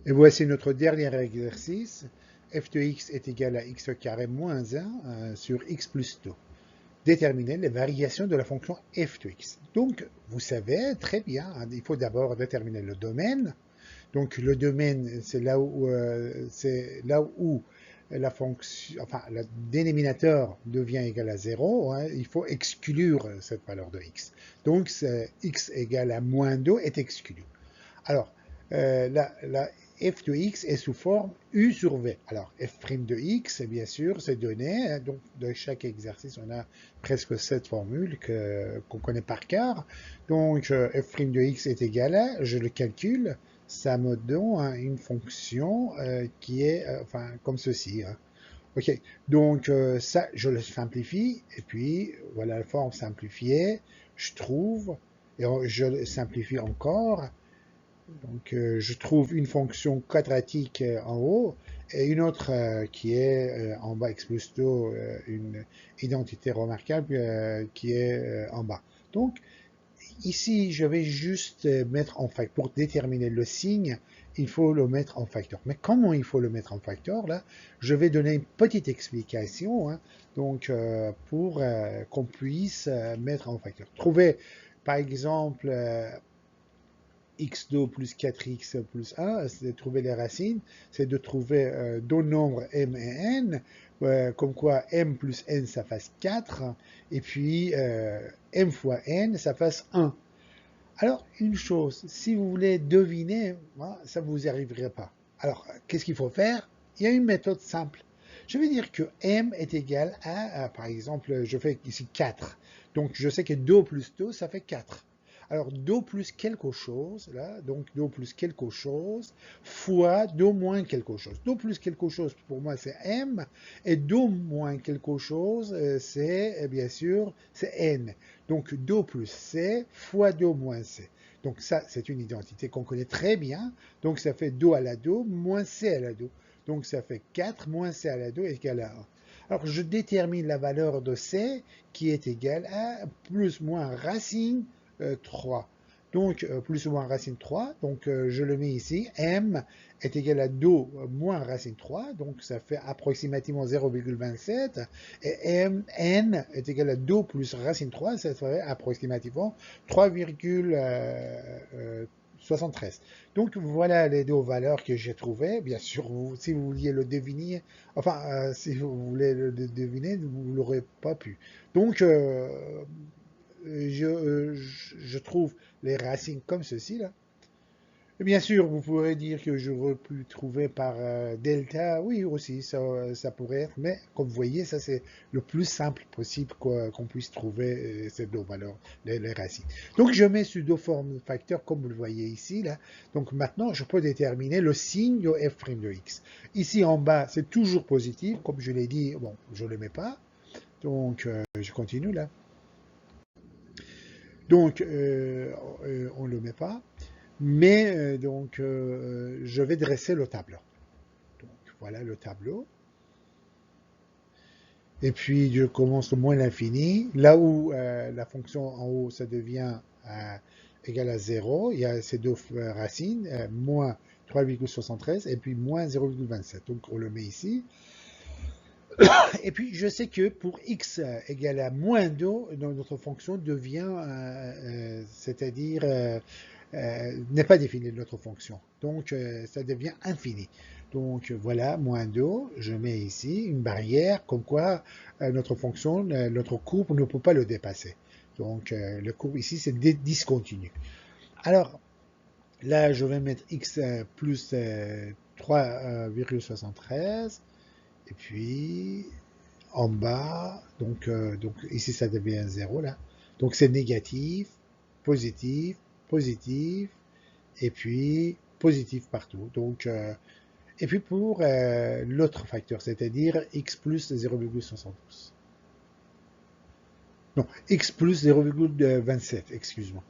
Et voici notre dernier exercice. F de x est égal à x carré moins 1 sur x plus 2. Déterminer les variations de la fonction f de x. Donc, vous savez très bien, il faut d'abord déterminer le domaine. Donc, le domaine, c'est là où la fonction, enfin, le dénominateur devient égal à 0. Il faut exclure cette valeur de x. Donc, x égale à moins 2 est exclu. Alors, la f de x est sous forme u sur v. Alors, f' de x, bien sûr, c'est donné. Donc, de chaque exercice, on a presque cette formule qu'on connaît par cœur. Donc, f' de x est égal à, je le calcule, ça me donne une fonction qui est, enfin, comme ceci. OK, donc ça, je le simplifie, et puis voilà la forme simplifiée. Je trouve, et je le simplifie encore. Donc, je trouve une fonction quadratique en haut et une autre qui est en bas, x plus 2, une identité remarquable qui est en bas. Donc, ici, je vais juste mettre en facteur. Pour déterminer le signe, il faut le mettre en facteur. Mais comment il faut le mettre en facteur, là? Je vais donner une petite explication, donc, pour qu'on puisse mettre en facteur. Trouver, par exemple, x2 plus 4x plus 1, c'est de trouver les racines, c'est de trouver deux nombres m et n, comme quoi m plus n ça fasse 4, et puis m fois n ça fasse 1. Alors, une chose, si vous voulez deviner, ça ne vous arriverait pas. Alors, qu'est-ce qu'il faut faire? Il y a une méthode simple. Je vais dire que m est égal à, par exemple, je fais ici 4. Donc, je sais que 2 plus 2, ça fait 4. Alors, 2 plus quelque chose, là, donc 2 plus quelque chose, fois 2 moins quelque chose. 2 plus quelque chose, pour moi, c'est m, et 2 moins quelque chose, c'est, bien sûr, c'est n. Donc 2 plus c fois 2 moins c. Donc ça, c'est une identité qu'on connaît très bien. Donc ça fait 2 à la 2 moins c à la 2. Donc ça fait 4 moins c à la 2 est égal à 1. Alors je détermine la valeur de c qui est égale à plus moins racine 3. Donc plus ou moins racine 3, donc je le mets ici, m est égal à 2 moins racine 3, donc ça fait approximativement 0,27, et n est égal à 2 plus racine 3, ça fait approximativement 3,73. Donc voilà les deux valeurs que j'ai trouvées. Bien sûr, si vous vouliez le deviner, enfin, si vous voulez le deviner, vous ne l'aurez pas pu. Donc, je trouve les racines comme ceci, là. Et bien sûr, vous pourrez dire que j'aurais pu trouver par delta, oui aussi, ça pourrait être, mais comme vous voyez, ça c'est le plus simple possible qu'on puisse trouver ces deux valeurs, les racines. Donc je mets sur deux formes de facteurs comme vous le voyez ici, là. Donc maintenant, je peux déterminer le signe de f' de x. Ici en bas, c'est toujours positif, comme je l'ai dit, bon, je ne le mets pas, donc je continue là. Donc, on ne le met pas. Mais donc, je vais dresser le tableau. Donc, voilà le tableau. Et puis, je commence au moins l'infini. Là où la fonction en haut, ça devient égal à 0, il y a ces deux racines, moins 3,73 et puis moins 0,27. Donc, on le met ici. Et puis, je sais que pour x égale à moins 2, notre fonction devient, c'est-à-dire, n'est pas définie notre fonction. Donc, ça devient infini. Donc, voilà, moins 2, je mets ici une barrière, comme quoi notre fonction, notre courbe ne peut pas le dépasser. Donc, le courbe ici, c'est discontinu. Alors, là, je vais mettre x plus 3,73. Et puis, en bas, donc ici ça devient 0 là. Donc c'est négatif, positif, positif, et puis positif partout. Donc, et puis pour l'autre facteur, c'est-à-dire x plus 0,72. Non, x plus 0,27, excuse-moi.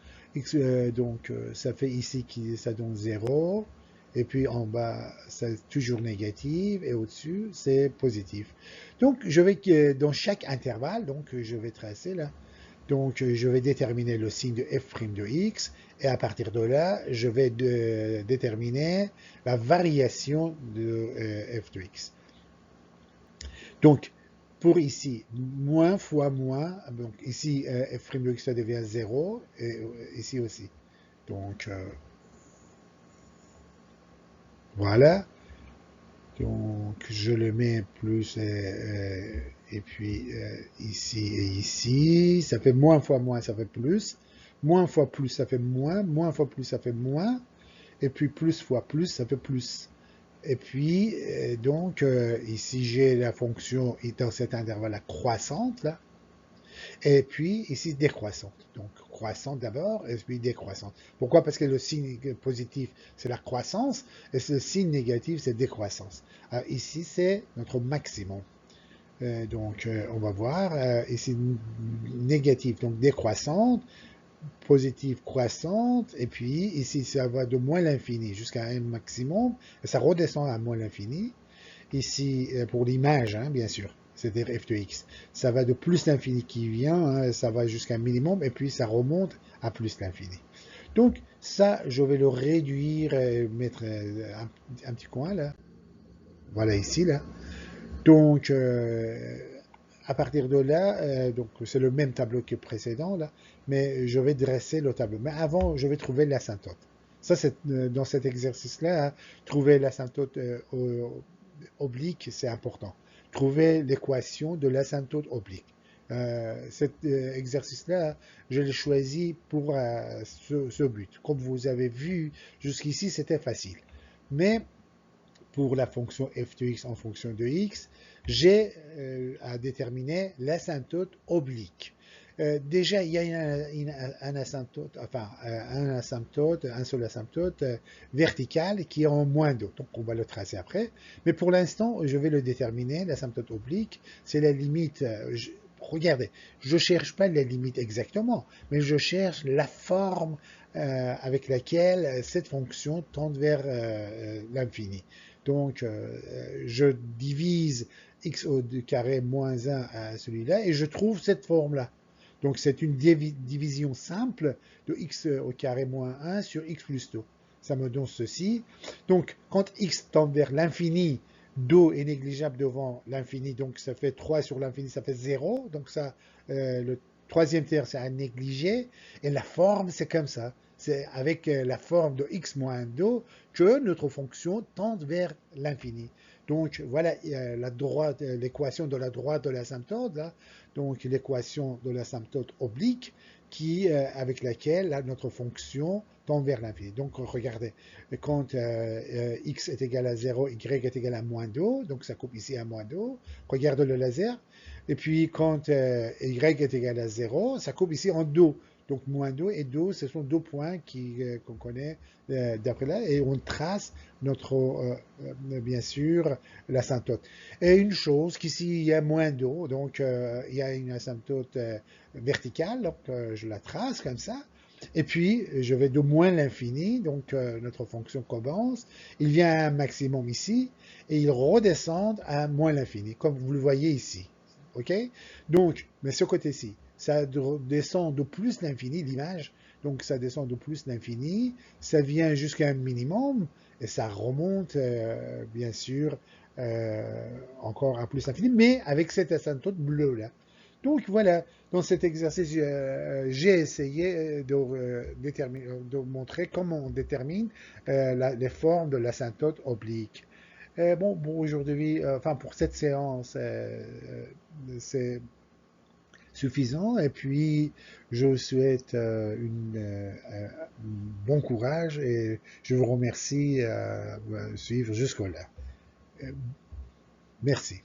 Donc ça fait ici que ça donne 0. Et puis en bas, c'est toujours négatif. Et au-dessus, c'est positif. Donc je vais dans chaque intervalle, donc je vais tracer là. Donc, je vais déterminer le signe de f' de x, et à partir de là, je vais déterminer la variation de f de x. Donc, pour ici, moins fois moins, donc ici, f' de x ça devient 0, et ici aussi. Donc, voilà. Donc, je le mets plus, et puis ici et ici. Ça fait moins fois moins, ça fait plus. Moins fois plus, ça fait moins. Moins fois plus, ça fait moins. Et puis plus fois plus, ça fait plus. Et puis, donc, ici, j'ai la fonction dans cet intervalle croissante, là. Et puis, ici, décroissante. Donc, croissante d'abord, et puis décroissante. Pourquoi? Parce que le signe positif, c'est la croissance, et le signe négatif, c'est décroissance. Alors, ici, c'est notre maximum. Donc, on va voir, ici, négatif, donc décroissante, positive croissante, et puis ici, ça va de moins l'infini jusqu'à un maximum, et ça redescend à moins l'infini. Ici, pour l'image, hein, bien sûr, c'est-à-dire f de x. Ça va de plus l'infini qui vient, hein, ça va jusqu'à un minimum, et puis ça remonte à plus l'infini. Donc, ça, je vais le réduire, mettre un petit coin là. Voilà ici, là. Donc, à partir de là, donc c'est le même tableau que le précédent, là, mais je vais dresser le tableau. Mais avant, je vais trouver l'asymptote. Ça, c'est dans cet exercice-là, hein, trouver l'asymptote oblique, c'est important. Trouver l'équation de l'asymptote oblique. Cet exercice-là, je l'ai choisi pour ce but. Comme vous avez vu, jusqu'ici, c'était facile. Mais pour la fonction f de x en fonction de x, j'ai à déterminer l'asymptote oblique. Déjà, il y a un asymptote, enfin un seul asymptote vertical qui est en moins 2. Donc, on va le tracer après. Mais pour l'instant, je vais le déterminer. L'asymptote oblique, c'est la limite. Regardez, je ne cherche pas la limite exactement, mais je cherche la forme avec laquelle cette fonction tend vers l'infini. Donc, je divise x au carré moins 1 à celui-là et je trouve cette forme-là. Donc, c'est une division simple de x au carré moins 1 sur x plus 2. Ça me donne ceci. Donc, quand x tend vers l'infini, 2 est négligeable devant l'infini, donc ça fait 3 sur l'infini, ça fait 0. Donc, ça, le troisième terme, c'est à négliger. Et la forme, c'est comme ça. C'est avec la forme de x moins 2 que notre fonction tend vers l'infini. Donc, voilà l'équation de la droite de l'asymptote, là. Donc, l'équation de l'asymptote oblique avec laquelle là, notre fonction tend vers l'infini. Donc, regardez, quand x est égal à 0, y est égal à moins 2, donc ça coupe ici à moins 2. Regarde le laser. Et puis, quand y est égal à 0, ça coupe ici en 2. Donc, moins 2 et 2, ce sont deux points qu'on connaît d'après là, et on trace bien sûr, l'asymptote. Et une chose, qu'ici, il y a moins 2, donc il y a une asymptote verticale, donc je la trace comme ça. Et puis, je vais de moins l'infini, donc notre fonction commence, il vient à un maximum ici, et il redescend à moins l'infini, comme vous le voyez ici. OK? Donc, mais ce côté-ci, ça descend de plus l'infini, l'image, donc ça descend de plus l'infini, ça vient jusqu'à un minimum, et ça remonte, bien sûr, encore à plus l'infini, mais avec cette asymptote bleue-là. Donc voilà, dans cet exercice, j'ai essayé de montrer comment on détermine les formes de l'asymptote oblique. Bon, pour aujourd'hui, enfin pour cette séance, c'est suffisant. Et puis, je vous souhaite un bon courage et je vous remercie de suivre jusqu'au là. Merci.